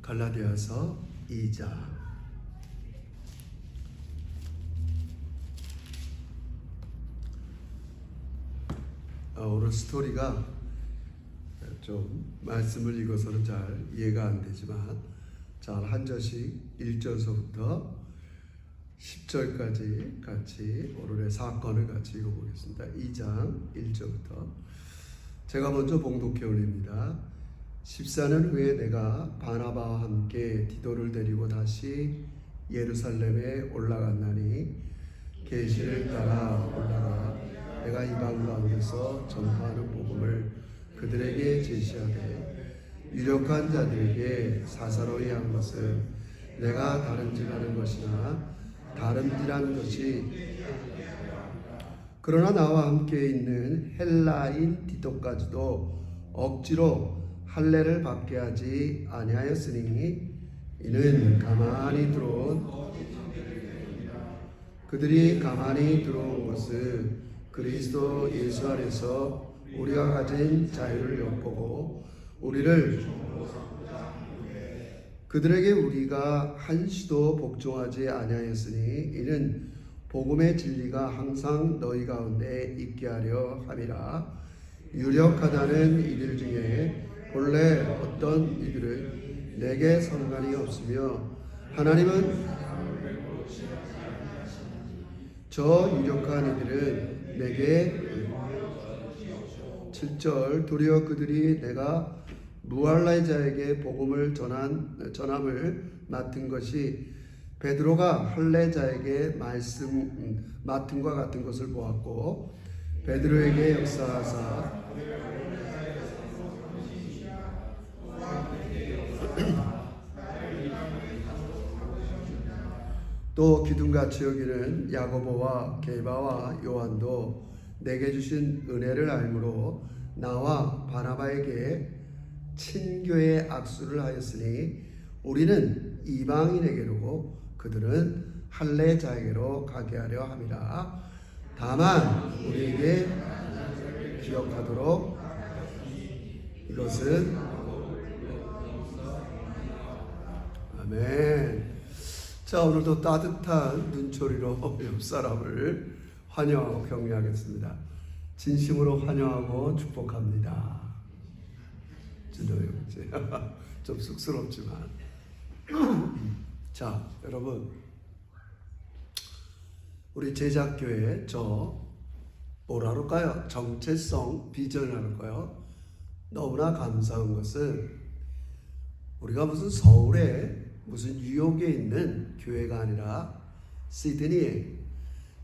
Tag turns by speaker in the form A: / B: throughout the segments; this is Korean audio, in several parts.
A: 갈라디아서 2장. 오늘 스토리가 좀 말씀을 읽어서는 잘 이해가 안 되지만 잘 한 절씩 1절서부터 10절까지 같이 오늘의 사건을 같이 읽어보겠습니다. 2장 1절부터 제가 먼저 봉독해 올립니다. 14년 후에 내가 바나바와 함께 디도를 데리고 다시 예루살렘에 올라갔나니 계시를 따라 올라가 내가 이방 가운데서 전파하는 복음을 그들에게 제시하되 유력한 자들에게 사사로이 한 것은 내가 다름질하는 것이나 다름질하는 것이 그러나 나와 함께 있는 헬라인 디도까지도 억지로 할례를 받게 하지 아니하였으니 이는 가만히 들어온 그들이 가만히 들어온 것은 그리스도 예수 안에서 우리가 가진 자유를 엿보고 우리를 그들에게 우리가 한시도 복종하지 아니하였으니 이는 복음의 진리가 항상 너희 가운데 있게 하려 함이라. 유력하다는 이들 중에 본래 어떤 이들은 내게 상관이 없으며 하나님은 저 유력한 이들은 내게 7절 도리어 그들이 내가 무할라의 자에게 복음을 전함을 맡은 것이 베드로가 할례자에게 말씀 맡음과 같은 것을 보았고 베드로에게 역사하사 또 기둥같이 여기는 야고보와 게바와 요한도 내게 주신 은혜를 알므로 나와 바나바에게 친교의 악수를 하였으니 우리는 이방인에게로 그들은 할례자에게로 가게 하려 함이라. 다만 우리에게 기억하도록 이것은 아멘. 자, 오늘도 따뜻한 눈초리로 옆 사람을 환영하고 격려하겠습니다. 진심으로 환영하고 축복합니다. 좀 쑥스럽지만 자, 여러분 우리 제작교회 뭐라 그럴까요? 정체성 비전을 할까요? 너무나 감사한 것은 우리가 무슨 서울에 무슨 뉴욕에 있는 교회가 아니라 시드니에,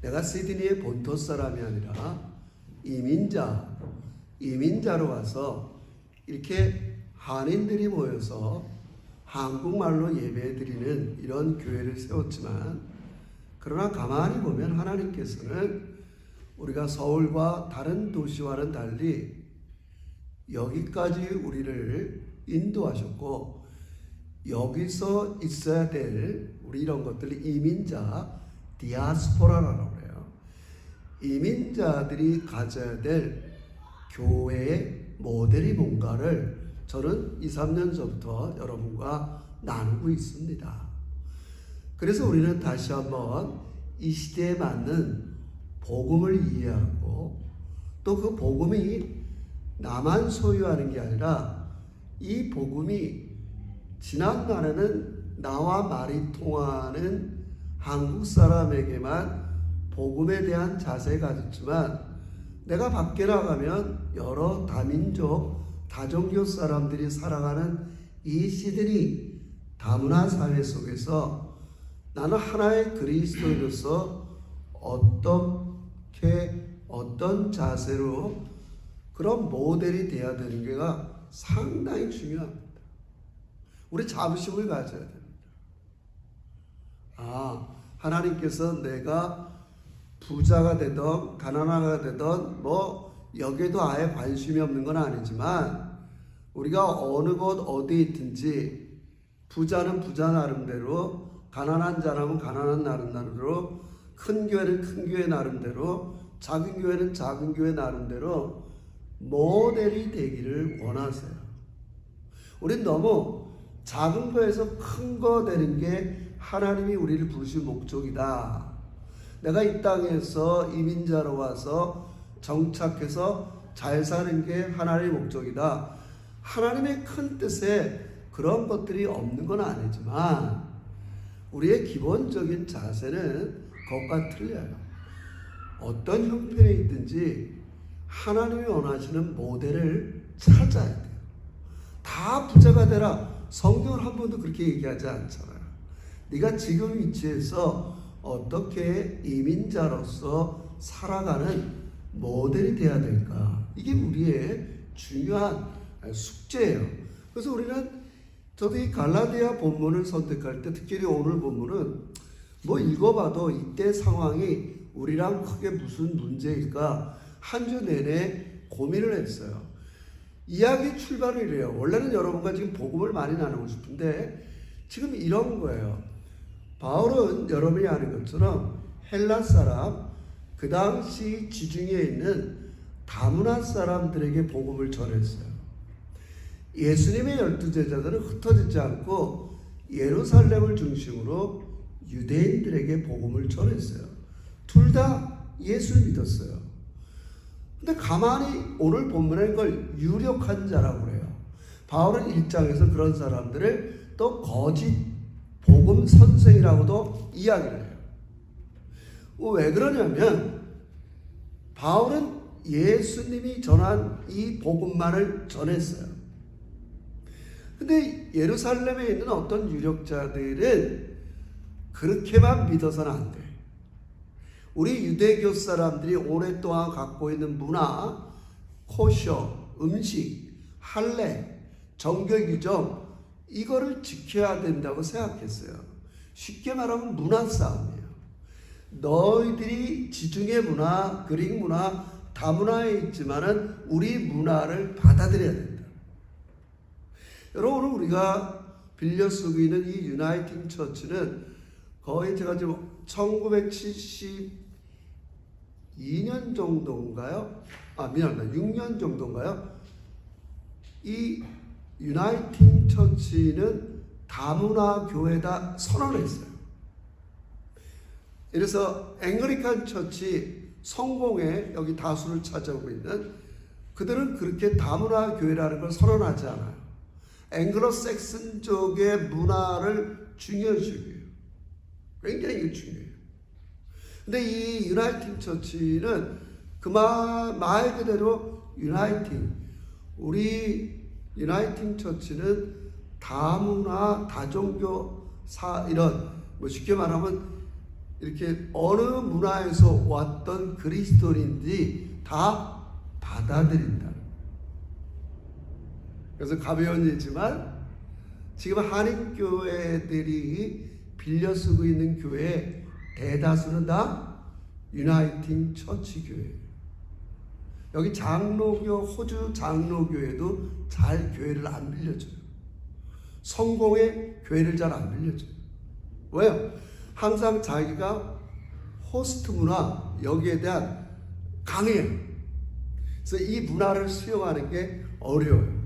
A: 내가 시드니의 본토 사람이 아니라 이민자로 와서 이렇게 한인들이 모여서 한국말로 예배드리는 이런 교회를 세웠지만 그러나 가만히 보면 하나님께서는 우리가 서울과 다른 도시와는 달리 여기까지 우리를 인도하셨고 여기서 있어야 될 우리 이런 것들을 이민자, 디아스포라라고 해요. 이민자들이 가져야 될 교회의 모델이 뭔가를 저는 2, 3년 전부터 여러분과 나누고 있습니다. 그래서 우리는 다시 한번 이 시대에 맞는 복음을 이해하고 또 그 복음이 나만 소유하는 게 아니라 이 복음이 지난날에는 나와 말이 통하는 한국 사람에게만 복음에 대한 자세가 가졌지만 내가 밖에 나가면 여러 다민족, 다종교 사람들이 살아가는 이 시들이 다문화 사회 속에서 나는 하나의 그리스도인으로서 어떤 자세로 그런 모델이 되어야 되는 게가 상당히 중요합니다. 우리 자부심을 가져야 됩니다. 하나님께서 내가 부자가 되던 가난하가 되던 여기에도 아예 관심이 없는 건 아니지만 우리가 어느 곳 어디에 있든지 부자는 부자 나름대로 가난한 자라면 가난한 나름대로 큰 교회는 큰 교회 나름대로 작은 교회는 작은 교회 나름대로 모델이 되기를 원하세요. 우린 너무 작은 거에서 큰 거 되는 게 하나님이 우리를 부르신 목적이다. 내가 이 땅에서 이민자로 와서 정착해서 잘 사는 게 하나님의 목적이다. 하나님의 큰 뜻에 그런 것들이 없는 건 아니지만 우리의 기본적인 자세는 그것과 틀려요. 어떤 형편에 있든지 하나님이 원하시는 모델을 찾아야 돼요. 다 부자가 되라. 성경은 한 번도 그렇게 얘기하지 않잖아요. 네가 지금 위치에서 어떻게 이민자로서 살아가는 모델이 돼야 될까? 이게 우리의 중요한 숙제예요. 그래서 우리는 저도 이 갈라디아 본문을 선택할 때 특히 오늘 본문은 뭐 읽어봐도 이때 상황이 우리랑 크게 무슨 문제일까 한 주 내내 고민을 했어요. 이야기 출발을 이래요. 원래는 여러분과 지금 복음을 많이 나누고 싶은데 지금 이런 거예요. 바울은 여러분이 아는 것처럼 헬라 사람, 그 당시 지중해에 있는 다문화 사람들에게 복음을 전했어요. 예수님의 12제자들은 흩어지지 않고 예루살렘을 중심으로 유대인들에게 복음을 전했어요. 둘 다 예수를 믿었어요. 근데 가만히 오늘 본문에 그걸 유력한 자라고 그래요. 바울은 1장에서 그런 사람들을 또 거짓 복음 선생이라고도 이야기를 해요. 왜 그러냐면 바울은 예수님이 전한 이 복음만을 전했어요. 근데 예루살렘에 있는 어떤 유력자들은 그렇게만 믿어서는 안 돼. 우리 유대교 사람들이 오랫동안 갖고 있는 문화, 코셔, 음식, 할례, 정교 규정 이거를 지켜야 된다고 생각했어요. 쉽게 말하면 문화 싸움이에요. 너희들이 지중해 문화, 그릭 문화, 다문화에 있지만은 우리 문화를 받아들여야 된다. 여러분, 우리가 빌려 쓰고 있는 이 유나이팅 처치는 거의 제가 지금 1972년 정도인가요? 미안합니다. 6년 정도인가요? 이 유나이팅 처치는 다문화 교회다 선언했어요. 그래서 앵글리칸 처치 성공에 여기 다수를 차지하고 있는 그들은 그렇게 다문화 교회라는 걸 선언하지 않아요. 앵글로색슨족의 문화를 중요시 여겨요. 굉장히 중요해요. 근데 이 유나이팅 처치는 그 말 그대로 유나이팅. 우리 유나이팅 처치는 다문화, 다종교, 이런 쉽게 말하면 이렇게 어느 문화에서 왔던 그리스도인들이 다 받아들인다. 그래서 가벼운 얘기지만 지금 한인교회들이 빌려 쓰고 있는 교회 대다수는 다 유나이팅 처치 교회예요. 여기 장로교, 호주 장로교회도 잘 교회를 안 빌려줘요. 성공의 교회를 잘 안 빌려줘요. 왜요? 항상 자기가 호스트 문화, 여기에 대한 강해요. 그래서 이 문화를 수용하는 게 어려워요.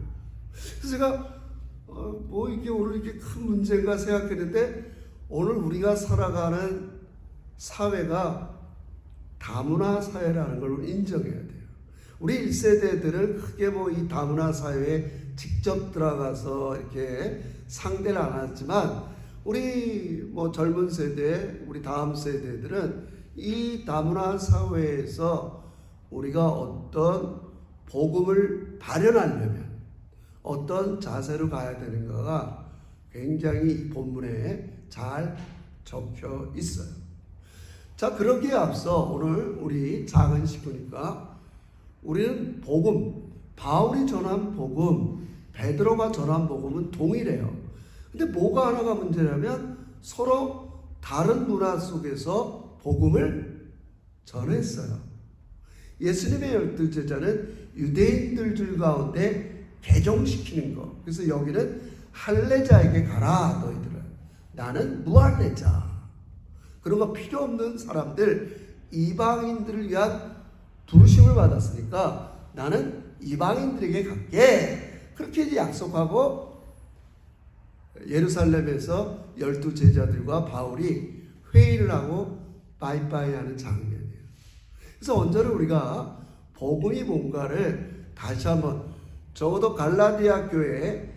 A: 그래서 제가 이게 오늘 이렇게 큰 문제인가 생각했는데 오늘 우리가 살아가는 사회가 다문화 사회라는 걸 인정해야 돼요. 우리 1세대들은 크게 이 다문화 사회에 직접 들어가서 이렇게 상대를 안 하지만 우리 젊은 세대, 우리 다음 세대들은 이 다문화 사회에서 우리가 어떤 복음을 발현하려면 어떤 자세로 가야 되는가가 굉장히 이 본문에 잘 적혀 있어요. 자, 그러기에 앞서 오늘 우리 작은 시부니까 우리는 복음, 바울이 전한 복음, 베드로가 전한 복음은 동일해요. 근데 뭐가 하나가 문제냐면 서로 다른 문화 속에서 복음을 전했어요. 예수님의 12제자는 유대인들 줄 가운데 개종시키는 거. 그래서 여기는 할례자에게 가라 너희들은. 나는 무할례자. 그런 거 필요 없는 사람들, 이방인들을 위한 부르심을 받았으니까 나는 이방인들에게 갈게. 그렇게 이제 약속하고 예루살렘에서 12 제자들과 바울이 회의를 하고 바이바이 하는 장면이에요. 그래서 언제를 우리가 복음이 뭔가를 다시 한번, 적어도 갈라디아 교회에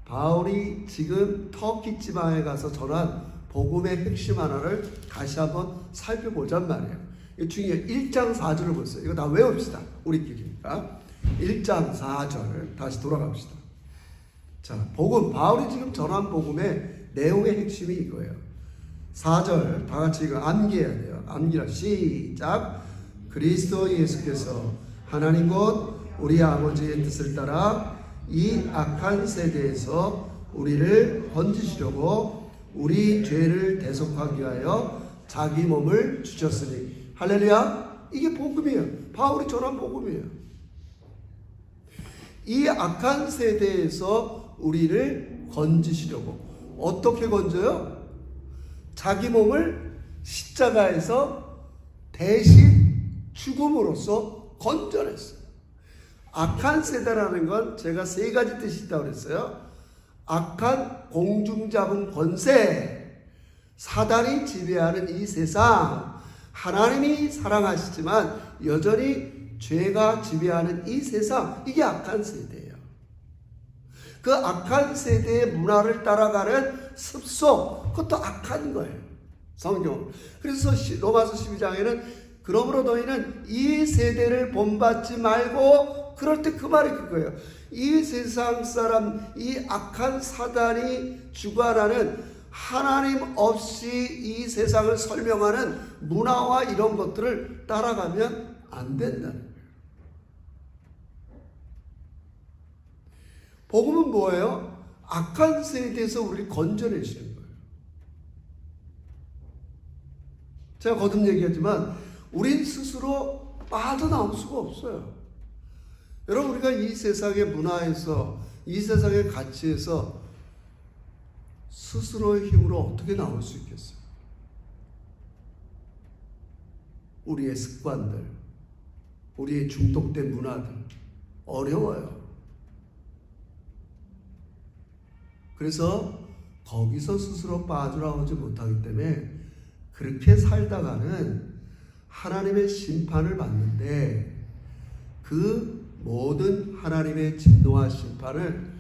A: 바울이 지금 터키 지방에 가서 전한 복음의 핵심 하나를 다시 한번 살펴보잔 말이에요. 이거 중요해요. 1장 4절을 보세요. 이거 다 외웁시다. 우리끼리니까. 1장 4절 다시 돌아갑시다. 자, 복음, 바울이 지금 전한 복음의 내용의 핵심이 이거예요. 4절 다 같이 이거 암기해야 돼요. 암기라. 시작. 그리스도 예수께서 하나님 곧 우리 아버지의 뜻을 따라 이 악한 세대에서 우리를 건지시려고 우리 죄를 대속하기 위하여 자기 몸을 주셨으니. 할렐루야. 이게 복음이에요. 바울이 전한 복음이에요. 이 악한 세대에서 우리를 건지시려고. 어떻게 건져요? 자기 몸을 십자가에서 대신 죽음으로써 건져냈어요. 악한 세대라는 건 제가 세 가지 뜻이 있다고 그랬어요. 악한 공중잡은 권세, 사단이 지배하는 이 세상, 하나님이 사랑하시지만 여전히 죄가 지배하는 이 세상, 이게 악한 세대예요. 그 악한 세대의 문화를 따라가는 습속, 그것도 악한 거예요. 성경. 그래서 로마서 12장에는 그러므로 너희는 이 세대를 본받지 말고, 그럴 때 그 말이 그거예요. 이 세상 사람, 이 악한 사단이 주관하는 하나님 없이 이 세상을 설명하는 문화와 이런 것들을 따라가면 안 된다는 거예요. 복음은 뭐예요? 악한 세대에서 우리를 건져내시는 거예요. 제가 거듭 얘기하지만 우린 스스로 빠져나올 수가 없어요. 여러분, 우리가 이 세상의 문화에서, 이 세상의 가치에서 스스로의 힘으로 어떻게 나올 수 있겠어요? 우리의 습관들, 우리의 중독된 문화들, 어려워요. 그래서 거기서 스스로 빠져나오지 못하기 때문에 그렇게 살다가는 하나님의 심판을 받는데, 그 모든 하나님의 진노와 심판을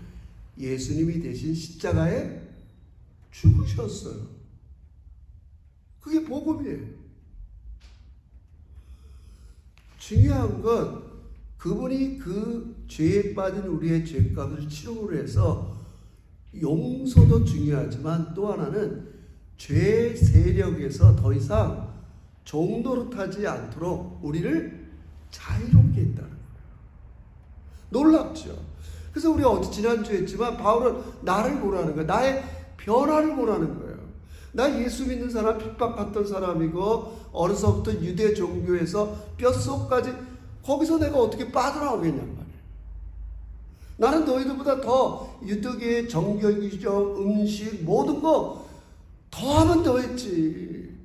A: 예수님이 대신 십자가에 죽으셨어요. 그게 복음이에요. 중요한 건 그분이 그 죄에 빠진 우리의 죄값을 치름으로 해서, 용서도 중요하지만 또 하나는 죄 세력에서 더 이상 종노릇하지 않도록 우리를 자유롭게 했다는 거예요. 놀랍죠? 그래서 우리 지난주에 했지만 바울은 나를 보라는 거예요. 나의 변화를 보라는 거예요. 나 예수 믿는 사람, 핍박받던 사람이고 어려서부터 유대 종교에서 뼛속까지, 거기서 내가 어떻게 빠져나오겠냔 말이에요. 나는 너희들보다 더 유대계의 정결기정, 음식, 모든 거 더하면 더했지.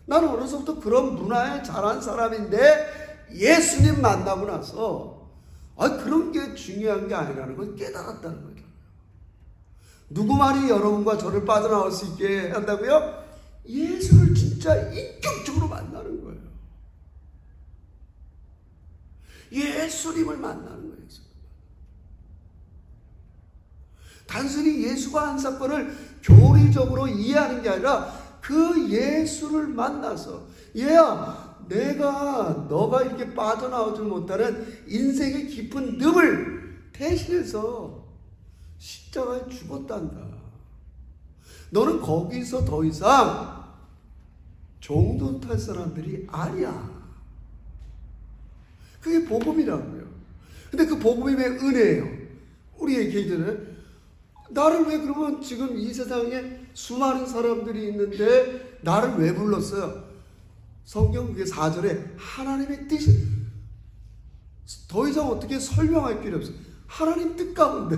A: 나는 어려서부터 그런 문화에 자란 사람인데 예수님 만나고 나서 그런 게 중요한 게 아니라는 걸 깨달았다는 거죠. 누구 말이 여러분과 저를 빠져나올 수 있게 한다고요? 예수를 진짜 인격적으로 만나는 거예요. 예수님을 만나는 거예요. 단순히 예수가 한 사건을 교리적으로 이해하는 게 아니라 그 예수를 만나서, 얘야, 너가 이렇게 빠져나오지 못하는 인생의 깊은 늪을 대신해서 십자가에 죽었단다. 너는 거기서 더 이상 종도 탈 사람들이 아니야. 그게 복음이라고요. 근데 그 복음이 왜 은혜예요? 우리에게 이제는 나를 왜, 그러면 지금 이 세상에 수많은 사람들이 있는데 나를 왜 불렀어요? 성경 그게 4절에 하나님의 뜻이, 더 이상 어떻게 설명할 필요 없어요. 하나님 뜻 가운데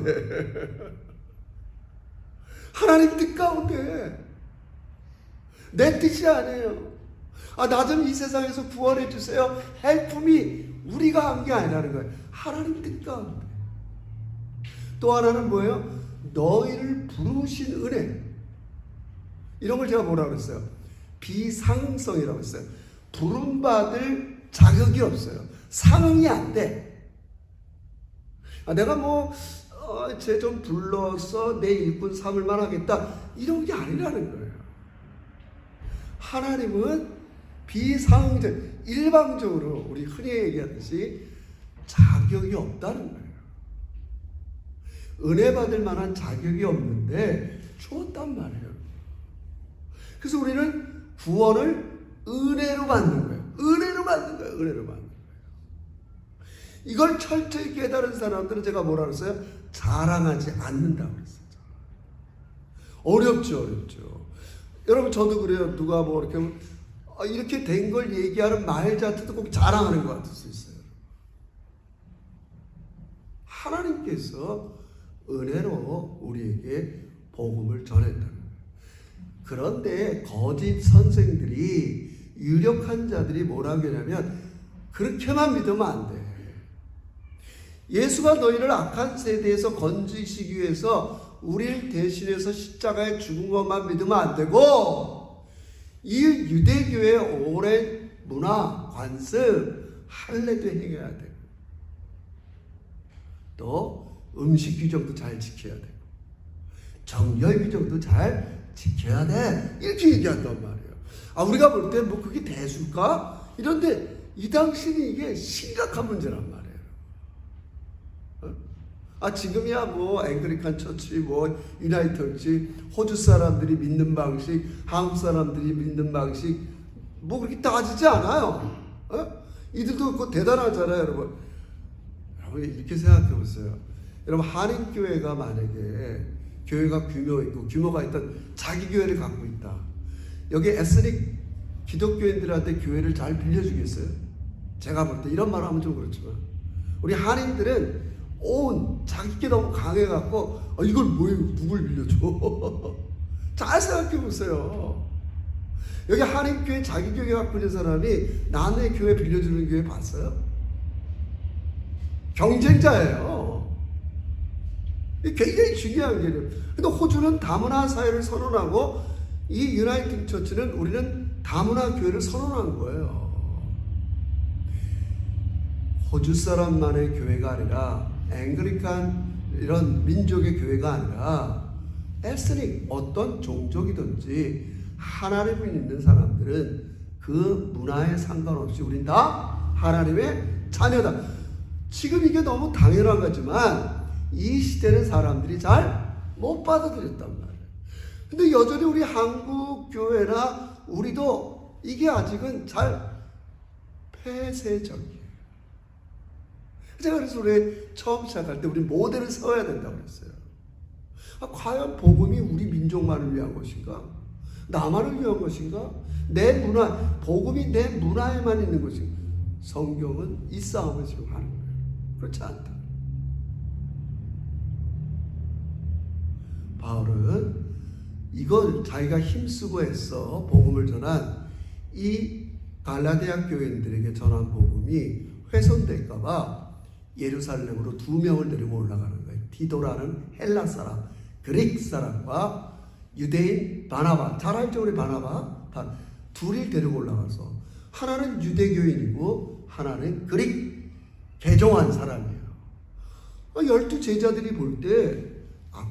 A: 하나님 뜻 가운데, 내 뜻이 아니에요. 나 좀 이 세상에서 구원해 주세요, help me, 우리가 한 게 아니라는 거예요. 하나님 뜻 가운데. 또 하나는 뭐예요? 너희를 부르신 은혜. 이런 걸 제가 뭐라고 했어요? 비상성이라고 했어요. 부름받을 자격이 없어요. 상응이 안 돼. 내가 쟤 좀 불러서 내 일꾼 삼을만 하겠다, 이런 게 아니라는 거예요. 하나님은 비상적, 일방적으로 우리 흔히 얘기하듯이 자격이 없다는 거예요. 은혜 받을 만한 자격이 없는데 주었단 말이에요. 그래서 우리는 구원을 은혜로 받는 거예요. 은혜로 받는 거예요. 은혜로 받는 거예요. 이걸 철저히 깨달은 사람들은 제가 뭐라 그랬어요? 자랑하지 않는다고 그랬어요. 어렵죠. 여러분, 저도 그래요. 누가 이렇게 된 걸 얘기하는 말 자체도 꼭 자랑하는 것 같을 수 있어요. 하나님께서 은혜로 우리에게 복음을 전했다는 거예요. 그런데 거짓 선생들이, 유력한 자들이 뭐라고 하냐면, 그렇게만 믿으면 안 돼. 예수가 너희를 악한 세대에서 건지시기 위해서 우리를 대신해서 십자가에 죽은 것만 믿으면 안 되고, 이 유대교의 오랜 문화, 관습, 할례도 행해야 되고, 또 음식 규정도 잘 지켜야 되고, 정결 규정도 잘 지켜야 돼. 이렇게 얘기한단 말이에요. 우리가 볼 때 그게 대수일까? 이런데 이 당시는 이게 심각한 문제란 말이에요. 지금이야 앵글리칸 처치, 유나이티드 처치, 호주 사람들이 믿는 방식, 한국 사람들이 믿는 방식, 그렇게 따지지 않아요. 이들도 그거 대단하잖아요, 여러분. 여러분, 이렇게 생각해 보세요. 여러분, 한인교회가 만약에 교회가 규모가 있던 자기 교회를 갖고 있다. 여기 에스닉 기독교인들한테 교회를 잘 빌려주겠어요? 제가 볼 때 이런 말 하면 좀 그렇지만, 우리 한인들은 자기께 너무 강해갖고, 이걸 누굴 빌려줘? 잘 생각해 보세요. 여기 한인교회 자기 교회 갖고 있는 사람이 남의 교회 빌려주는 교회 봤어요? 경쟁자예요. 굉장히 중요한 개념. 근데 호주는 다문화 사회를 선언하고, 이 유나이티드 처치는 우리는 다문화 교회를 선언한 거예요. 호주 사람만의 교회가 아니라, 앵글리칸 이런 민족의 교회가 아니라, 에스닉 어떤 종족이든지 하나님을 믿는 사람들은 그 문화에 상관없이 우린 다 하나님의 자녀다. 지금 이게 너무 당연한 거지만 이 시대는 사람들이 잘 못 받아들였단 말이에요. 근데 여전히 우리 한국 교회나 우리도 이게 아직은 잘 폐쇄적이에요. 제가 그래서 우리 처음 시작할 때 우리 모델을 세워야 된다고 그랬어요. 과연 복음이 우리 민족만을 위한 것인가? 나만을 위한 것인가? 내 문화, 복음이 내 문화에만 있는 것인가? 성경은 이 싸움을 지금 하는 거예요. 그렇지 않다. 바울은 이걸 자기가 힘쓰고 해서 복음을 전한 이 갈라디아 교인들에게 전한 복음이 훼손될까봐 예루살렘으로 2명을 데리고 올라가는 거예요. 디도라는 헬라 사람, 그릭 사람과 유대인 바나바, 잘 알죠 우리 바나바? 둘이 데리고 올라가서, 하나는 유대교인이고 하나는 그릭 개종한 사람이에요. 12 제자들이 볼 때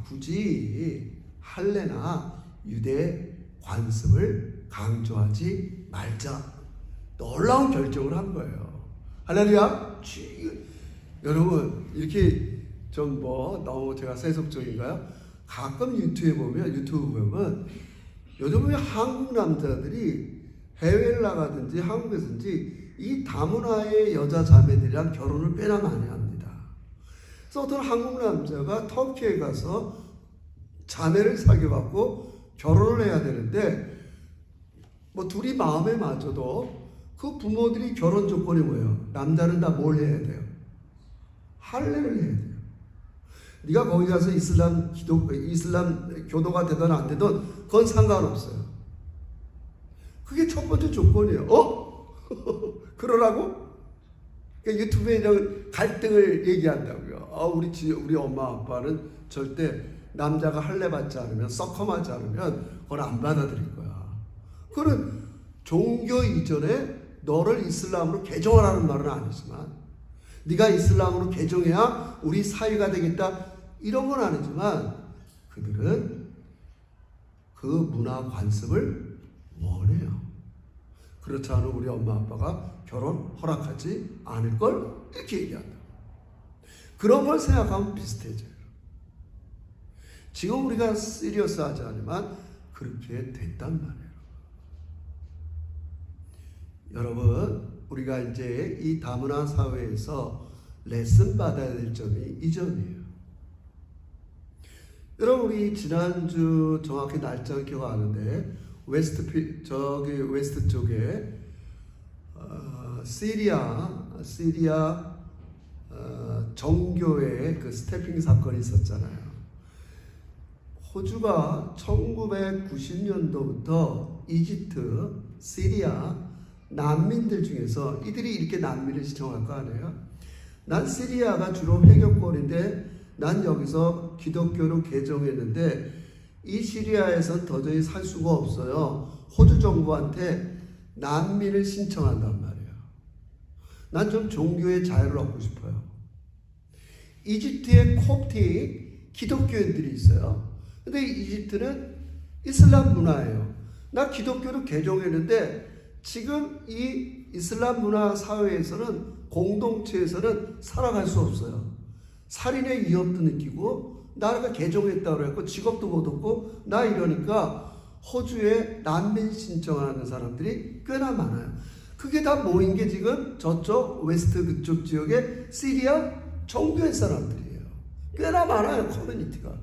A: 굳이 할례나 유대 관습을 강조하지 말자, 놀라운 결정을 한 거예요. 할렐루야. 여러분, 이렇게 좀 너무 제가 세속적인가요? 가끔 유튜브 보면 요즘에 한국 남자들이 해외를 나가든지 한국에서든지 이 다문화의 여자 자매들이랑 결혼을 꽤나 많이 합니다. 그래서 어떤 한국 남자가 터키에 가서 자매를 사귀어갖고 결혼을 해야 되는데, 둘이 마음에 맞아도 그 부모들이 결혼 조건이 뭐예요? 남자는 다 뭘 해야 돼요? 할례를 해야 돼요. 네가 거기 가서 이슬람 교도가 되든 안 되든 그건 상관없어요. 그게 첫 번째 조건이에요. 그러라고? 유튜브에 이런 갈등을 얘기한다고요. 우리 엄마 아빠는 절대 남자가 할례 받지 않으면, 서컴하지 않으면 그걸 안 받아들일 거야. 그는 종교 이전에 너를 이슬람으로 개종하라는 말은 아니지만, 네가 이슬람으로 개종해야 우리 사회가 되겠다 이런 건 아니지만, 그들은 그 문화 관습을 원해요. 그렇지 않으면 우리 엄마 아빠가 결혼 허락하지 않을 걸 이렇게 얘기한다. 그런 걸 생각하면 비슷해져요. 지금 우리가 시리어스하지 않지만 그렇게 됐단 말이에요. 여러분, 우리가 이제 이 다문화 사회에서 레슨 받아야 될 점이 이 점이에요. 여러분, 우리 지난주 정확히 날짜는 기억 안 나는데 웨스트 쪽에 시리아 정교회 그 스태핑 사건이 있었잖아요. 호주가 1990년도부터 이집트, 시리아 난민들 중에서 이들이 이렇게 난민을 신청할 거 아니에요? 난 시리아가 주로 회교권인데 난 여기서 기독교로 개종했는데 이 시리아에선 도저히 살 수가 없어요. 호주 정부한테 난민을 신청한단 말이에요. 난 좀 종교의 자유를 얻고 싶어요. 이집트에 콥틱 기독교인들이 있어요. 근데 이집트는 이슬람 문화예요. 나 기독교로 개종했는데 지금 이 이슬람 문화 사회에서는, 공동체에서는 살아갈 수 없어요. 살인의 위협도 느끼고, 나라가 개종했다고 했고 직업도 못 얻고, 나 이러니까 호주에 난민 신청하는 사람들이 꽤나 많아요. 그게 다 모인 게 지금 저쪽 웨스트 그쪽 지역의 시리아 정교회 사람들이에요. 꽤나 많아요, 커뮤니티가.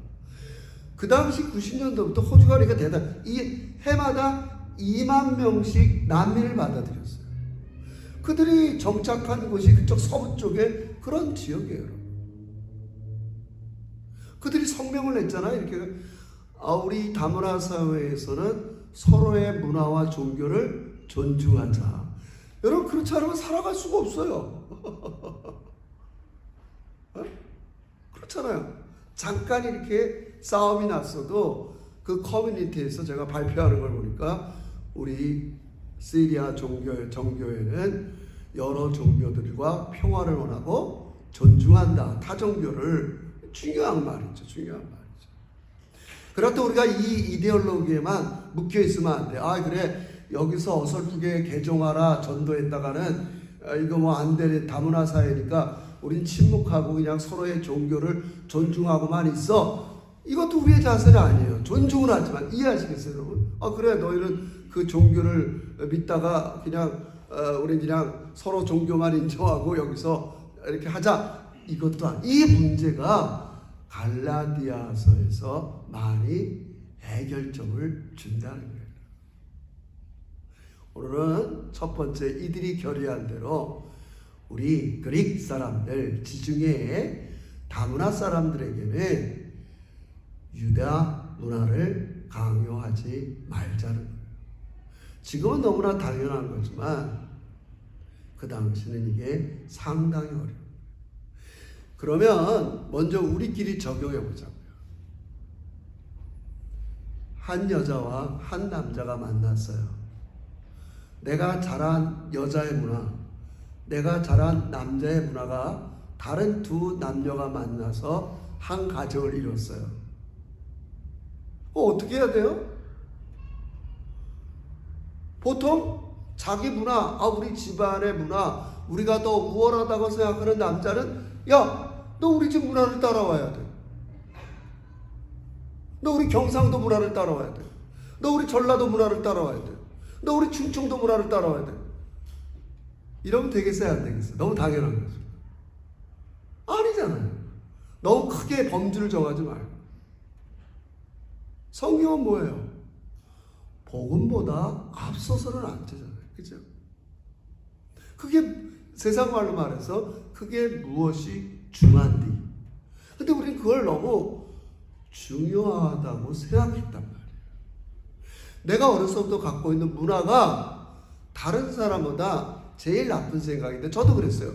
A: 그 당시 90년도부터 호주가 그러니까 이 해마다 2만 명씩 난민을 받아들였어요. 그들이 정착한 곳이 그쪽 서부 쪽에 그런 지역이에요. 그들이 성명을 냈잖아요. 이렇게 우리 다문화 사회에서는 서로의 문화와 종교를 존중하자. 여러분, 그렇지 않으면 살아갈 수가 없어요. 그렇잖아요. 잠깐 이렇게 싸움이 났어도 그 커뮤니티에서 제가 발표하는 걸 보니까 우리 시리아 정교회는 여러 종교들과 평화를 원하고 존중한다. 타 종교를. 중요한 말이죠. 중요한 말이죠. 그렇다고 우리가 이 이데올로기에만 묶여 있으면 안 돼. 그래, 여기서 어설프게 개종하라 전도했다가는 이거 뭐 안 되는 다문화 사회니까 우린 침묵하고 그냥 서로의 종교를 존중하고만 있어. 이것도 우리의 자세는 아니에요. 존중은 하지만, 이해하시겠어요, 여러분? 그래, 너희는 그 종교를 믿다가 그냥 우린 그냥 서로 종교만 인정하고 여기서 이렇게 하자. 이것도 이 문제가 갈라디아서에서 많이 해결점을 준다는 거예요. 오늘은 첫 번째, 이들이 결의한 대로 우리 그릭 사람들, 지중해 다문화 사람들에게는 유다 문화를 강요하지 말자는 거예요. 지금은 너무나 당연한 거지만 그 당시는 이게 상당히 어려워요. 그러면 먼저 우리끼리 적용해 보자고요. 한 여자와 한 남자가 만났어요. 내가 자란 여자의 문화, 내가 자란 남자의 문화가 다른 두 남녀가 만나서 한 가정을 이뤘어요. 어떻게 해야 돼요? 보통 자기 문화, 우리 집안의 문화, 우리가 더 우월하다고 생각하는 남자는, 야, 너 우리 집 문화를 따라와야 돼. 너 우리 경상도 문화를 따라와야 돼. 너 우리 전라도 문화를 따라와야 돼. 너 우리 충청도 문화를 따라와야 돼. 이러면 되겠어요, 안 되겠어요? 너무 당연한 거죠. 아니잖아요. 너무 크게 범주를 정하지 말고. 성경은 뭐예요? 복음보다 앞서서는 안 되잖아요. 그죠? 그게 세상 말로 말해서 그게 무엇이 중한디. 근데 우리는 그걸 너무 중요하다고 생각했단 말이에요. 내가 어렸을 때부터 갖고 있는 문화가 다른 사람보다 제일 나쁜 생각인데, 저도 그랬어요.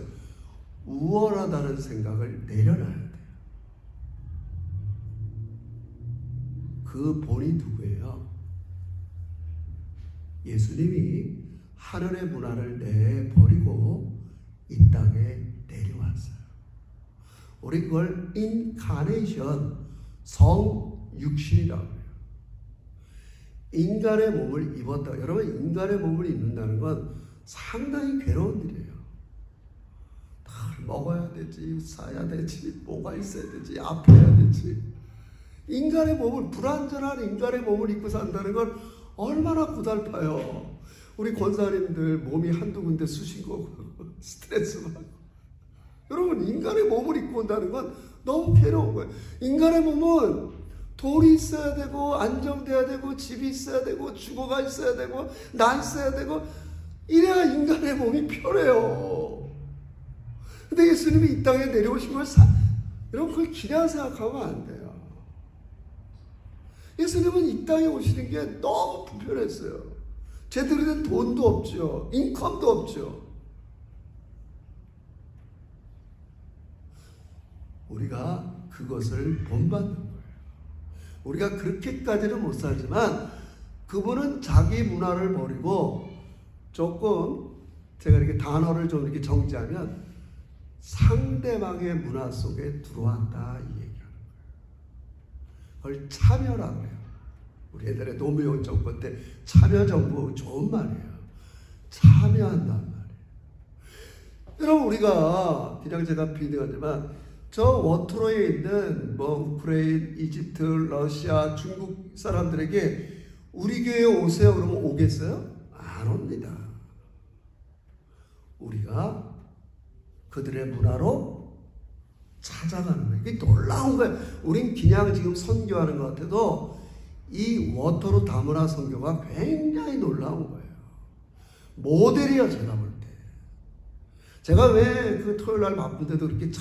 A: 우월하다는 생각을 내려놔야 돼요. 그 본이 누구예요? 예수님이 하늘의 문화를 내버리고 이 땅에 내려왔어요. 우리 그걸 인카네이션, 성육신이라고 해요. 인간의 몸을 입었다. 여러분, 인간의 몸을 입는다는 건 상당히 괴로운 일이에요. 먹어야 되지, 사야 되지, 뭐가 있어야 되지, 아파야 되지. 인간의 몸을, 불완전한 인간의 몸을 입고 산다는 건 얼마나 고달파요. 우리 권사님들 몸이 한두 군데 쑤신 거고 스트레스 받고. 여러분, 인간의 몸을 입고 온다는 건 너무 괴로운 거예요. 인간의 몸은 돈이 있어야 되고, 안정돼야 되고, 집이 있어야 되고, 주거가 있어야 되고, 나 있어야 되고, 이래야 인간의 몸이 편해요. 근데 예수님이 이 땅에 내려오신 걸 여러분, 그걸 기량 생각하면 안 돼요. 예수님은 이 땅에 오시는 게 너무 불편했어요. 제대로 된 돈도 없죠. 인컴도 없죠. 우리가 그것을 본받는 거예요. 우리가 그렇게까지는 못 살지만 그분은 자기 문화를 버리고, 조금 제가 이렇게 단어를 좀 이렇게 정지하면 상대방의 문화 속에 들어왔다, 이 얘기하는 거예요. 그걸 참여라고 해요. 우리 옛날에 노무현 정권 때 참여정부 좋은 말이에요. 참여한단 말이에요. 여러분, 우리가 그냥 제가 비등하지만 저 워토로에 있는 우크라이나, 이집트, 러시아, 중국 사람들에게 우리 교회에 오세요 그러면 오겠어요? 안 옵니다. 우리가 그들의 문화로 찾아가는 거예요. 이게 놀라운 거예요. 우린 그냥 지금 선교하는 것 같아도 이 워터로 다문화 선교가 굉장히 놀라운 거예요. 모델이에요, 제가 볼 때. 제가 왜 그 토요일 날 바쁜데도 그렇게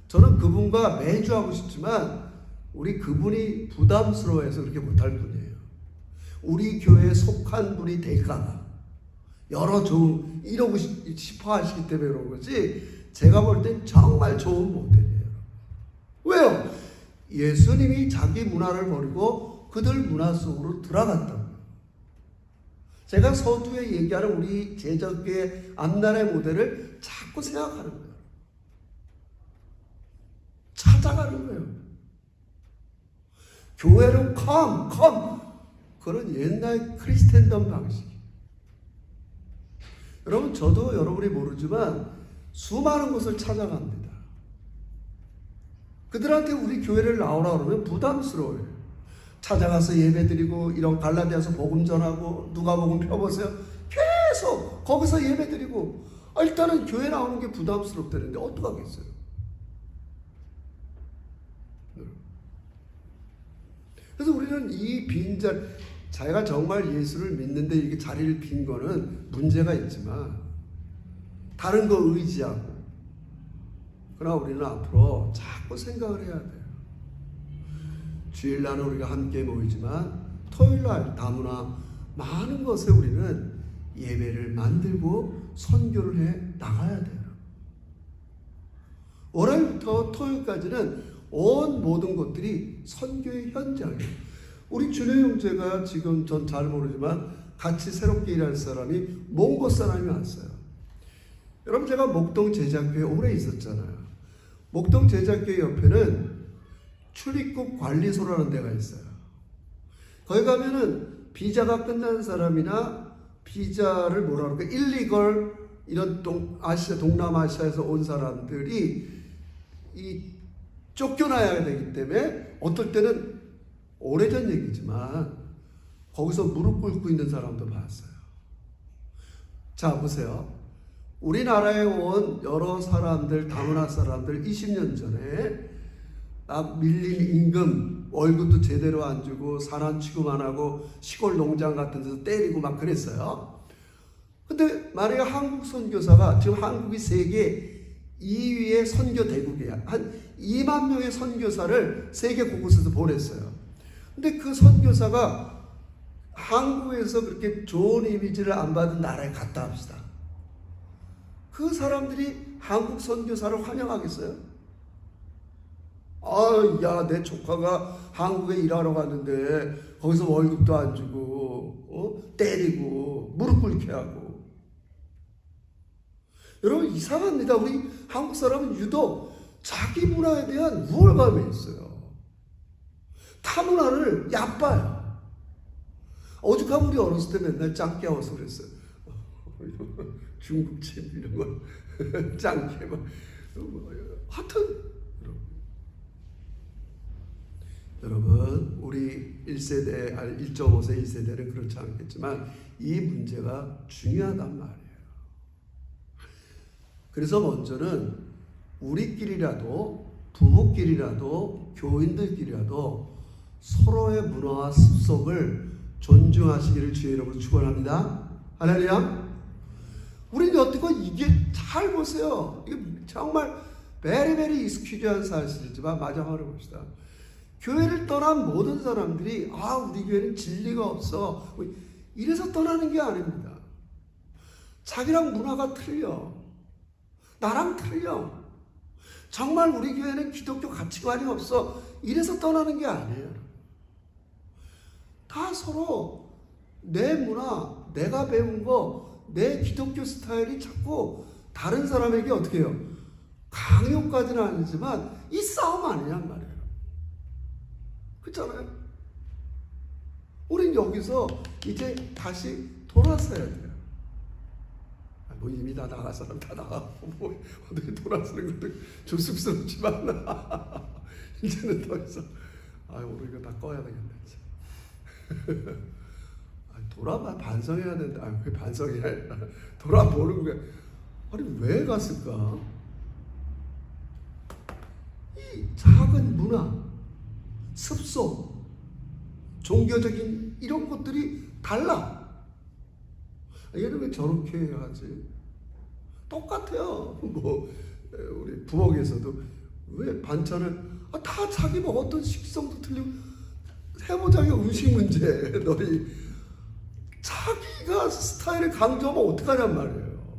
A: 저는 그분과 매주 하고 싶지만 우리 그분이 부담스러워해서 그렇게 못할 뿐이에요. 우리 교회에 속한 분이 될까봐 여러 이러고 싶어 하시기 때문에 그런 거지, 제가 볼 땐 정말 좋은 모델이에요. 왜요? 예수님이 자기 문화를 버리고 그들 문화 속으로 들어갔다고요. 제가 서두에 얘기하는 우리 제적교회 앞날의 모델을 자꾸 생각하는 거예요. 찾아가는 거예요. 교회로 come 그런 옛날 크리스텐덤 방식. 여러분, 저도 여러분이 모르지만 수많은 곳을 찾아갑니다. 그들한테 우리 교회를 나오라 그러면 부담스러워요. 찾아가서 예배드리고, 이런 갈라디아서 복음 전하고, 누가복음 펴보세요. 계속 거기서 예배드리고, 일단은 교회 나오는 게 부담스럽다는데 어떡하겠어요? 그래서 우리는 이 빈자리, 자기가 정말 예수를 믿는데 이렇게 자리를 빈 거는 문제가 있지만 다른 거 의지하고, 그러나 우리는 앞으로 자꾸 생각을 해야 돼요. 주일날은 우리가 함께 모이지만 토요일날 다문화 많은 것에 우리는 예배를 만들고 선교를 해 나가야 돼요. 월요일부터 토요일까지는 온 모든 것들이 선교의 현장이에요. 우리 준호 형제가 지금 전 잘 모르지만 같이 새롭게 일할 사람이 몽고 사람이 왔어요. 여러분, 제가 목동 제작교회 오래 있었잖아요. 목동 제작교회 옆에는 출입국 관리소라는 데가 있어요. 거기 가면은 비자가 끝난 사람이나 비자를 뭐라 그럴까, 일리걸, 이런 동남아시아에서 온 사람들이 쫓겨나야 되기 때문에 어떨 때는 오래전 얘기지만 거기서 무릎 꿇고 있는 사람도 봤어요. 자, 보세요. 우리나라에 온 여러 사람들, 다문화 사람들 20년 전에 밀린 임금, 월급도 제대로 안 주고 산안 취급 안 하고 시골 농장 같은 데서 때리고 막 그랬어요. 근데 만약에 한국 선교사가, 지금 한국이 세계 2위의 선교 대국이야. 한 2만 명의 선교사를 세계 곳곳에서 보냈어요. 근데 그 선교사가 한국에서 그렇게 좋은 이미지를 안 받은 나라에 갔다 합시다. 그 사람들이 한국 선교사를 환영하겠어요? 아, 야, 내 조카가 한국에 일하러 갔는데 거기서 월급도 안 주고 때리고 무릎 꿇게 하고. 여러분 이상합니다. 우리 한국 사람은 유독 자기 문화에 대한 우월감이 있어요. 타 문화를 얕봐요. 오죽하면 우리 어렸을 때 맨날 짱 깨워서 그랬어요. 중국집 이런 거 짱깨 막 하여튼 여러분 우리 1세대 아니 1.5세 2세대는 그렇지 않겠지만 이 문제가 중요하단 말이에요. 그래서 먼저는 우리끼리라도 부부끼리라도 교인들끼리라도 서로의 문화와 습성을 존중하시기를 주의 이름으로 축원합니다. 할렐루야. 우리는 여태껏 이게 잘 보세요. 이게 정말 베리베리 익스큐즈한 사실이지만 마지막으로 봅시다. 교회를 떠난 모든 사람들이 우리 교회는 진리가 없어 이래서 떠나는 게 아닙니다. 자기랑 문화가 틀려. 나랑 틀려. 정말 우리 교회는 기독교 가치관이 없어 이래서 떠나는 게 아니에요. 다 서로 내 문화, 내가 배운 거, 내 기독교 스타일이 자꾸 다른 사람에게 어떻게 해요? 강요까지는 아니지만 이 싸움 아니냔 말이에요. 그렇잖아요. 우린 여기서 이제 다시 돌아서야 돼요. 뭐 이미 다 나갈 사람 다 나가고 뭐 어떻게 돌아서는 것도 좀 쑥스럽지만 이제는 더 이상 오늘 이거 다 꺼야 되겠네. 돌아봐 반성해야 된다. 왜 반성해야 해? 돌아보는 거야. 아니 왜 갔을까? 이 작은 문화, 습성, 종교적인 이런 것들이 달라. 얘는 왜 저렇게 하지? 똑같아요. 뭐 우리 부엌에서도 왜 반찬을 다 자기 먹었던 식성도 틀리고 해보자기 음식 문제. 너희 자기가 스타일을 강조하면 어떡하냔 말이에요.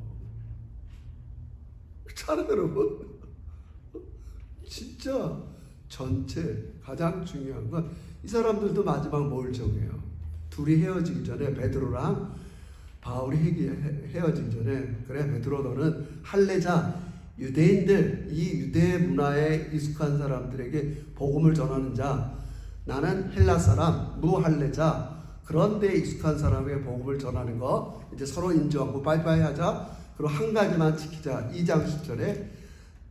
A: 그렇잖아요 여러분. 진짜 전체 가장 중요한 건 이 사람들도 마지막 뭘 정해요. 둘이 헤어지기 전에 베드로랑 바울이 헤어지기 전에 그래 베드로 너는 할례자 유대인들 이 유대 문화에 익숙한 사람들에게 복음을 전하는 자 나는 헬라 사람 무할례자 그런데 익숙한 사람에게 복음을 전하는 거 이제 서로 인정하고 빠이빠이 하자. 그리고 한 가지만 지키자. 2장 10절에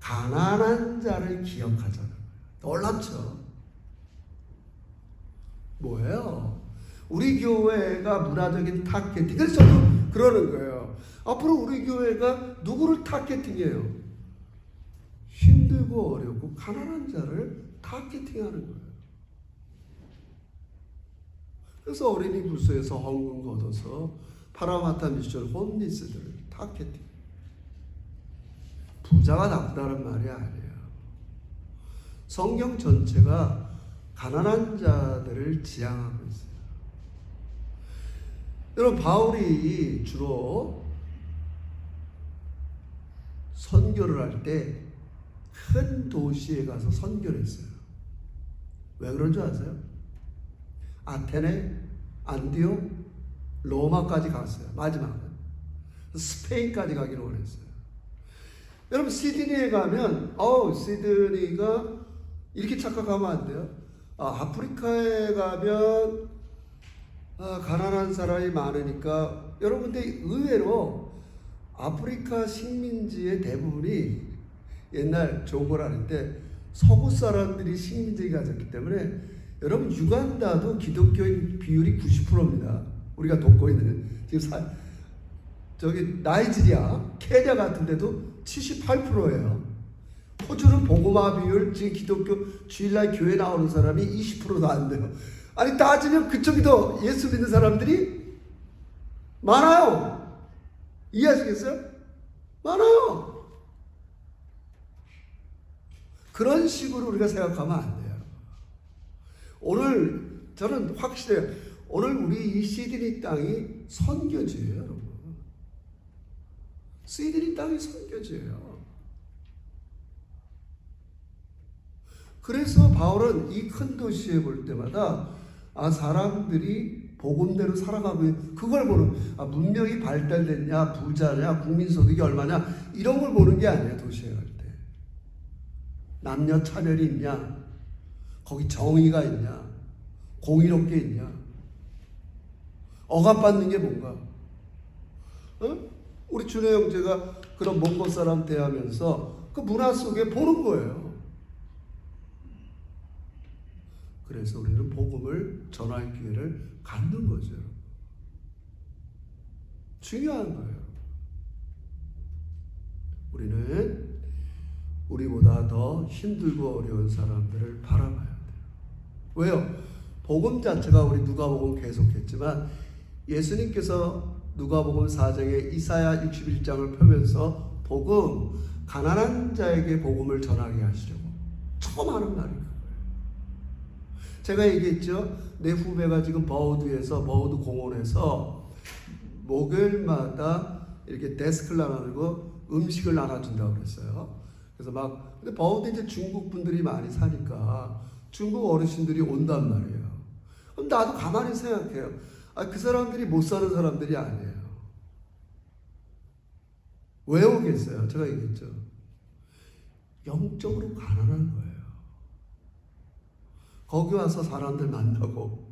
A: 가난한 자를 기억하자. 놀랍죠? 뭐예요? 우리 교회가 문화적인 타겟팅. 그래서 저도 그러는 거예요. 앞으로 우리 교회가 누구를 타겟팅해요? 힘들고 어렵고 가난한 자를 타겟팅하는 거예요. 그래서 어린이 부서에서 헌금 걷어서 파라마타 미션 홈리스들 타겟팅. 부자가 나쁘다는 말이 아니에요. 성경 전체가 가난한 자들을 지향하고 있어요. 여러분 바울이 주로 선교를 할 때 큰 도시에 가서 선교를 했어요. 왜 그런 줄 아세요? 아테네, 안디옥, 로마까지 갔어요. 마지막은 스페인까지 가기로 원했어요. 여러분 시드니에 가면 시드니가 이렇게 착각하면 안 돼요. 아프리카에 가면 가난한 사람이 많으니까 여러분 근데 의외로 아프리카 식민지의 대부분이 옛날 종을 할 때 서구 사람들이 식민지에 가졌기 때문에 여러분 유간다도 기독교인 비율이 90%입니다. 우리가 돕고 있는 지금 저기 나이지리아, 케냐 같은 데도 78%예요. 호주는 복음화 비율 지금 기독교 주일날 교회 나오는 사람이 20%도 안 돼요. 아니 따지면 그쪽이 더 예수 믿는 사람들이 많아요. 이해하시겠어요? 많아요. 그런 식으로 우리가 생각하면 안 돼요. 오늘 저는 확실해요. 오늘 우리 이 시드니 땅이 선교지예요, 여러분. 시드니 땅이 선교지예요. 그래서 바울은 이 큰 도시에 볼 때마다 사람들이 복음대로 살아가고 그걸 보는 문명이 발달됐냐 부자냐 국민소득이 얼마냐 이런 걸 보는 게 아니야. 도시에 갈 때 남녀 차별이 있냐 거기 정의가 있냐 공의롭게 있냐 억압받는 게 뭔가 우리 준호 형제가 그런 몽골 사람 대하면서 그 문화 속에 보는 거예요. 그래서 우리는 복음을 전할 기회를 갖는 거죠. 중요한 거예요. 우리는 우리보다 더 힘들고 어려운 사람들을 바라봐야 돼요. 왜요? 복음 자체가 우리 누가복음 계속했지만 예수님께서 누가복음 4장에 이사야 61장을 펴면서 복음, 가난한 자에게 복음을 전하게 하시려고 처음 하는 말이 그거예요. 제가 얘기했죠. 내 후배가 지금 버우드 공원에서 목요일마다 이렇게 데스크를 나눠주고 음식을 나눠준다고 그랬어요. 그래서 근데 버우드 이제 중국 분들이 많이 사니까 중국 어르신들이 온단 말이에요. 그럼 나도 가만히 생각해요. 그 사람들이 못 사는 사람들이 아니에요. 왜 오겠어요? 제가 얘기했죠. 영적으로 가난한 거예요. 거기 와서 사람들 만나고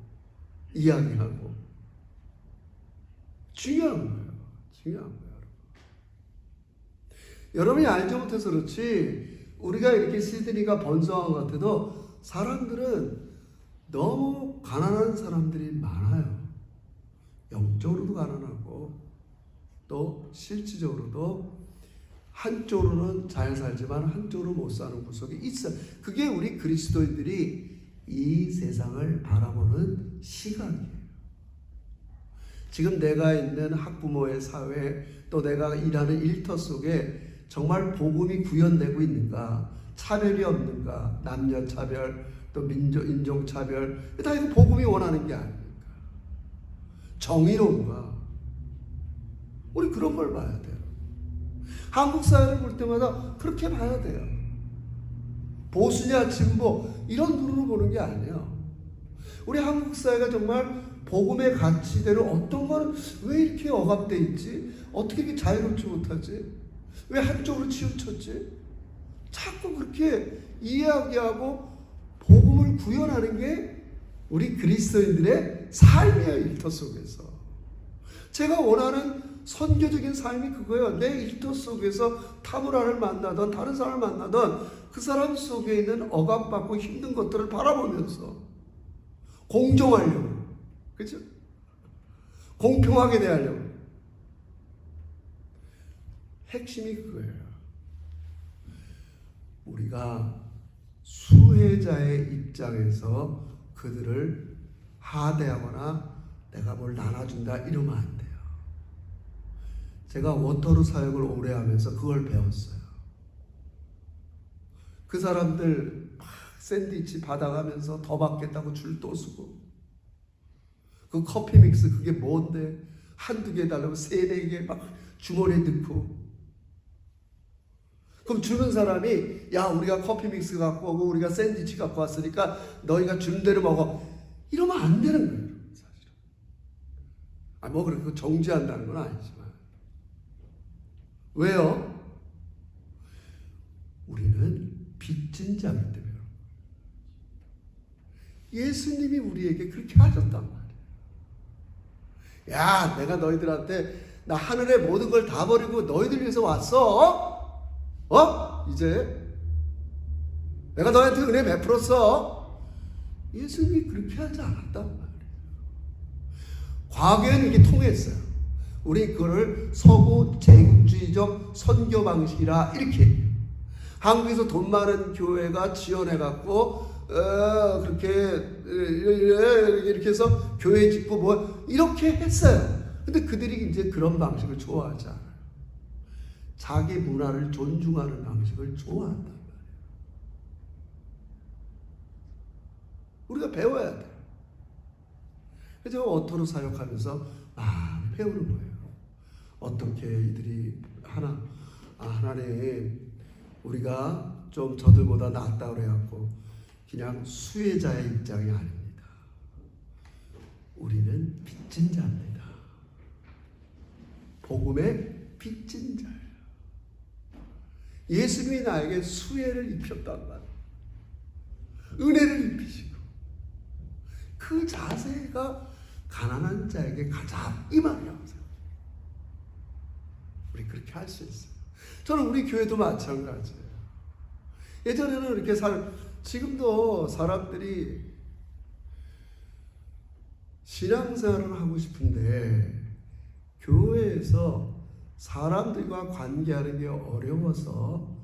A: 이야기하고 중요한 거예요. 중요한 거예요. 여러분이 알지 못해서 그렇지 우리가 이렇게 시드니가 번성한 것 같아도 사람들은 너무 가난한 사람들이 많아요. 영적으로도 가난하고 또 실질적으로도 한쪽으로는 잘 살지만 한쪽으로 못 사는 구석이 있어요. 그게 우리 그리스도인들이 이 세상을 바라보는 시각이에요. 지금 내가 있는 학부모의 사회 또 내가 일하는 일터 속에 정말 복음이 구현되고 있는가? 차별이 없는가? 남녀 차별 또 인종 차별 다 이거 복음이 원하는 게 아닙니까? 정의로운가? 우리 그런 걸 봐야 돼요. 한국 사회를 볼 때마다 그렇게 봐야 돼요. 보수냐 진보 이런 눈으로 보는 게 아니에요. 우리 한국 사회가 정말 복음의 가치대로 어떤 거는 왜 이렇게 억압돼 있지? 어떻게 이렇게 자유롭지 못하지? 왜 한쪽으로 치우쳤지? 자꾸 그렇게 이야기하고 복음을 구현하는 게 우리 그리스도인들의 삶이에요. 일터 속에서 제가 원하는 선교적인 삶이 그거예요. 내 일터 속에서 타브라를 만나던 다른 사람을 만나던 그 사람 속에 있는 억압받고 힘든 것들을 바라보면서 공정하려고, 그렇죠? 공평하게 대하려고. 핵심이 그거예요. 우리가 수혜자의 입장에서 그들을 하대하거나 내가 뭘 나눠준다 이러면 안 돼요. 제가 워터루 사역을 오래 하면서 그걸 배웠어요. 그 사람들 막 샌드위치 받아가면서 더 받겠다고 줄 또 서고 그 커피 믹스 그게 뭔데 한두 개 달라고 세네 개 막 주머니에 넣고 그럼 주는 사람이 야 우리가 커피 믹스 갖고 오고 우리가 샌드위치 갖고 왔으니까 너희가 주는 대로 먹어 이러면 안 되는 거예요. 사실은 뭐 그렇게 정지한다는 건 아니지만 왜요? 우리는 빚진 자기 때문에 예수님이 우리에게 그렇게 하셨단 말이에요. 야 내가 너희들한테 나 하늘의 모든 걸 다 버리고 너희들 위해서 왔어. 이제 내가 너한테 은혜 베풀었어. 예수님이 그렇게 하지 않았단 말이에요. 과거에는 이게 통했어요. 우리 그거를 서구 제국주의적 선교 방식이라 이렇게 해요. 한국에서 돈 많은 교회가 지원해갖고 그렇게 이렇게 해서 교회 짓고 뭐 이렇게 했어요. 근데 그들이 이제 그런 방식을 좋아하지 않아요. 자기 문화를 존중하는 방식을 좋아한단 말이에요. 우리가 배워야 돼요. 그래서 제가 워터루 사역하면서 많이 배우는 거예요. 어떻게 이들이 하나님 우리가 좀 저들보다 낫다 그래갖고 그냥 수혜자의 입장이 아닙니다. 우리는 빚진 자입니다. 복음의 빚진 자예요. 예수님이 나에게 수혜를 입혔단 말이에요. 은혜를 입히시고 그 자세가 가난한 자에게 가장 이 말이라고 생각해요. 우리 그렇게 할 수 있어요. 저는 우리 교회도 마찬가지예요. 예전에는 이렇게 지금도 사람들이 신앙생활을 하고 싶은데 교회에서 사람들과 관계하는 게 어려워서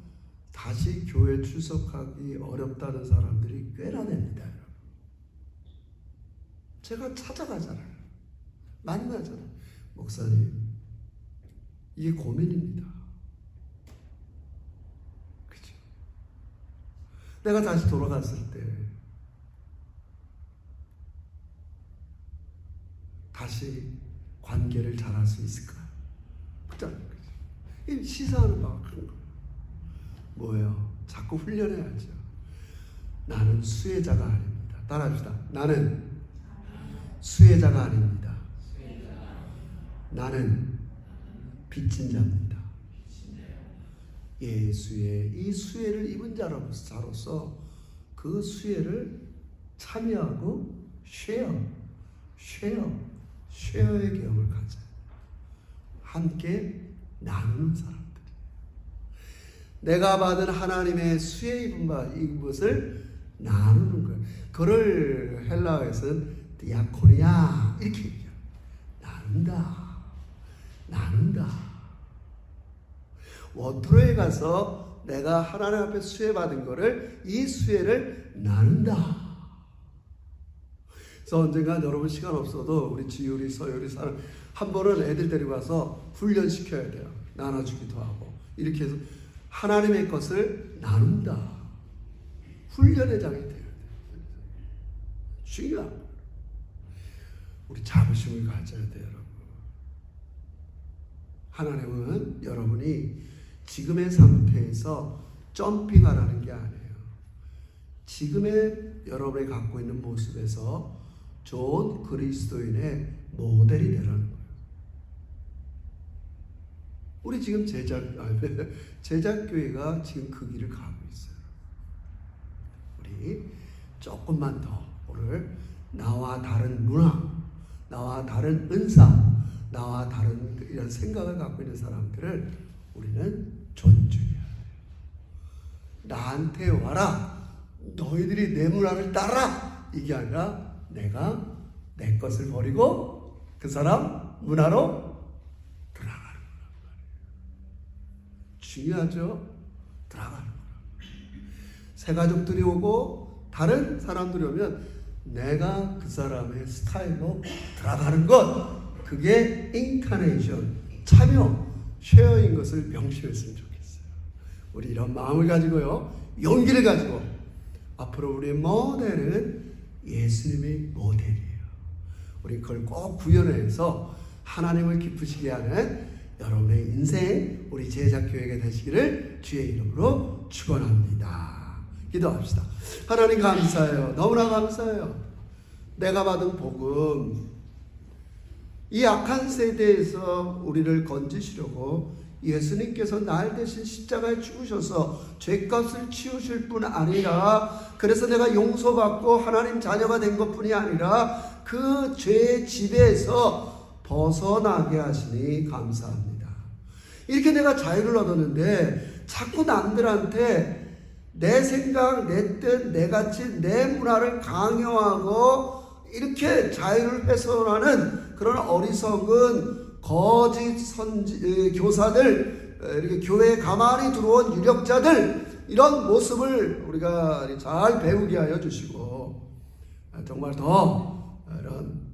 A: 다시 교회 출석하기 어렵다는 사람들이 꽤나 됩니다. 여러분. 제가 찾아가잖아요. 만나잖아요. 목사님, 이게 고민입니다. 그죠? 내가 다시 돌아갔을 때 다시 관계를 잘할 수 있을까? 그렇잖아요. 이 시사하는 바가 큰 거예요. 뭐예요? 자꾸 훈련해야죠. 나는 수혜자가 아닙니다. 따라합시다. 나는 수혜자가 아닙니다. 나는 빚진 자입니다. 예수의 이 수혜를 입은 자로서 그 수혜를 참여하고 쉐어의 경험을 가져요. 함께 나누는 사람들. 내가 받은 하나님의 수혜 입은 바 이것을 나누는 거예요. 그를 헬라어에서는 디아코니아 이렇게 얘기해요. 나눈다. 워트로에 가서 내가 하나님 앞에 수혜 받은 거를 이 수혜를 나눈다. 그래서 언젠가 여러분 시간 없어도 우리 지율이 서율이 사람 한 번은 애들 데리고 가서 훈련시켜야 돼요. 나눠주기도 하고 이렇게 해서 하나님의 것을 나눈다. 훈련의 장이 돼야 돼요. 중요한 거예요. 우리 자부심을 가져야 돼요, 여러분. 하나님은 여러분이 지금의 상태에서 점핑하라는 게 아니에요. 지금의 여러분이 갖고 있는 모습에서 좋은 그리스도인의 모델이 되라는 거예요. 우리 지금 제작교회가 지금 그 길을 가고 있어요. 우리 조금만 더 오늘 나와 다른 문화, 나와 다른 은사, 나와 다른 이런 생각을 갖고 있는 사람들을 우리는 존중해야 돼요. 나한테 와라. 너희들이 내 문화를 따라. 이게 아니라 내가 내 것을 버리고 그 사람 문화로 들어가는 거란 말이에요. 중요하죠? 들어가는 거란 말이에요. 새 가족들이 오고 다른 사람들이 오면 내가 그 사람의 스타일로 들어가는 것, 그게 인카네이션, 참여, 쉐어인 것을 명심했으면 좋겠어요. 우리 이런 마음을 가지고요, 용기를 가지고 앞으로 우리의 모델은 예수님의 모델이에요. 우리 그걸 꼭 구현해서 하나님을 기쁘시게 하는 여러분의 인생, 우리 제작교회가 되시기를 주의 이름으로 축원합니다. 기도합시다. 하나님 감사해요. 너무나 감사해요. 내가 받은 복음, 이 악한 세대에서 우리를 건지시려고 예수님께서 날 대신 십자가에 죽으셔서 죄값을 치우실 뿐 아니라, 그래서 내가 용서받고 하나님 자녀가 된 것뿐이 아니라 그 죄의 지배에서 벗어나게 하시니 감사합니다. 이렇게 내가 자유를 얻었는데 자꾸 남들한테 내 생각, 내 뜻, 내 가치, 내 문화를 강요하고 이렇게 자유를 훼손하는 그런 어리석은 거짓 교사들, 이렇게 교회에 가만히 들어온 유력자들, 이런 모습을 우리가 잘 배우게 하여 주시고, 정말 더 이런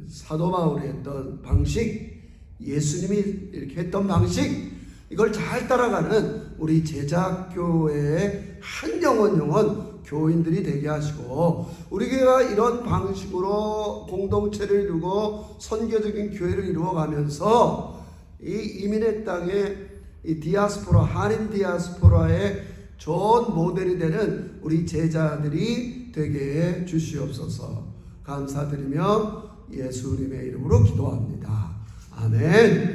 A: 사도 바울이 했던 방식, 예수님이 이렇게 했던 방식, 이걸 잘 따라가는 우리 제작교회의 한 영혼 교인들이 되게 하시고, 우리 교회가 이런 방식으로 공동체를 이루고 선교적인 교회를 이루어가면서 이 이민의 땅에 이 디아스포라, 한인 디아스포라의 좋은 모델이 되는 우리 제자들이 되게 해 주시옵소서. 감사드리며 예수님의 이름으로 기도합니다. 아멘.